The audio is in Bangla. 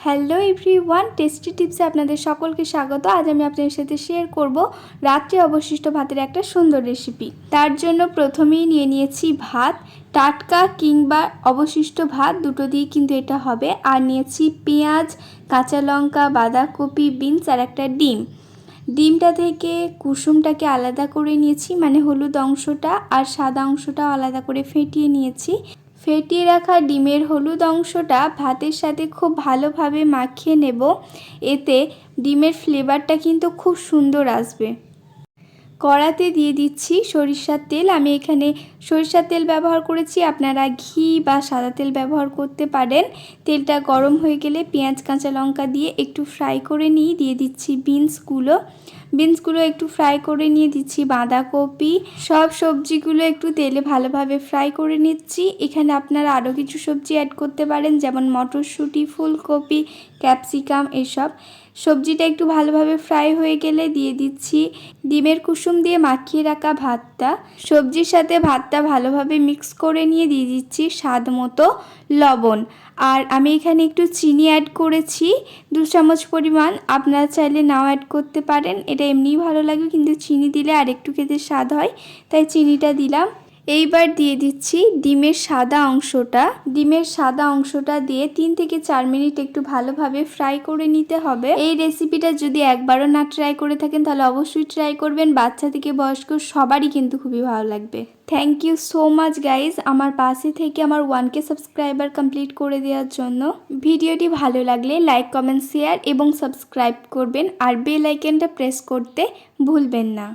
হ্যালো এভরিওয়ান, টেস্টি টিপসে আপনাদের সকলকে স্বাগত। আজ আমি আপনাদের সাথে শেয়ার করব রাত্রে অবশিষ্ট ভাতের একটা সুন্দর রেসিপি। তার জন্য প্রথমেই নিয়ে নিয়েছি ভাত, টাটকা কিংবা অবশিষ্ট ভাত দুটো দিয়ে কিন্তু এটা হবে। আর নিয়েছি পেঁয়াজ, কাঁচা লঙ্কা, বাঁধাকপি, বিনস আর একটা ডিম। ডিমটা থেকে কুসুমটাকে আলাদা করে নিয়েছি, মানে হলুদ অংশটা, আর সাদা অংশটাও আলাদা করে ফেটিয়ে নিয়েছি। ফেটিয়ে রাখা ডিমের হলুদ অংশটা ভাতের সাথে খুব ভালোভাবে মাখিয়ে নেব। এতে ডিমের ফ্লেভারটা কিন্তু খুব সুন্দর আসবে। কড়াতে দিয়ে দিচ্ছি সরিষার তেল। আমি এখানে সরিষার তেল ব্যবহার করেছি, আপনারা ঘি বা সাদা তেল ব্যবহার করতে পারেন। তেলটা গরম হয়ে গেলে পেঁয়াজ, কাঁচা লঙ্কা দিয়ে একটু ফ্রাই করে নিয়ে দিয়ে দিচ্ছি বিনসগুলো একটু ফ্রাই করে নিয়ে দিচ্ছি বাঁধাকপি। সব সবজিগুলো একটু তেলে ভালোভাবে ফ্রাই করে নিচ্ছি। এখানে আপনারা আরও কিছু সবজি অ্যাড করতে পারেন, যেমন মটরশুঁটি, ফুলকপি, ক্যাপসিকাম এসব। সবজিটা একটু ভালোভাবে ফ্রাই হয়ে গেলে দিয়ে দিচ্ছি ডিমের কুসুম দিয়ে মাখিয়ে রাখা ভাতটা। সবজির সাথে ভাতটা ভালোভাবে মিক্স করে নিয়ে দিয়ে দিচ্ছি স্বাদ মতো লবণ। আর আমি এখানে একটু চিনি অ্যাড করেছি 2 চামচ পরিমাণ। আপনারা চাইলে নাও অ্যাড করতে পারেন, এটা এমনিই ভালো লাগে, কিন্তু চিনি দিলে আর একটু খেতে স্বাদ হয়, তাই চিনিটা দিলাম। এইবার দিয়ে দিচ্ছি ডিমের সাদা অংশটা দিয়ে 3 থেকে 4 মিনিট একটু ভালোভাবে ফ্রাই করে নিতে হবে। এই রেসিপিটা যদি একবারও না ট্রাই করে থাকেন তাহলে অবশ্যই ট্রাই করবেন। বাচ্চা থেকে বয়স্ক সবারই কিন্তু খুবই ভালো লাগবে। Thank you so much guys, আমার পাশে থেকে আমার 1K সাবস্ক্রাইবার কমপ্লিট করে দেওয়ার জন্য। ভিডিওটি ভালো লাগলে লাইক, কমেন্ট, শেয়ার এবং সাবস্ক্রাইব করবেন, আর বেল আইকনটা প্রেস করতে ভুলবেন না।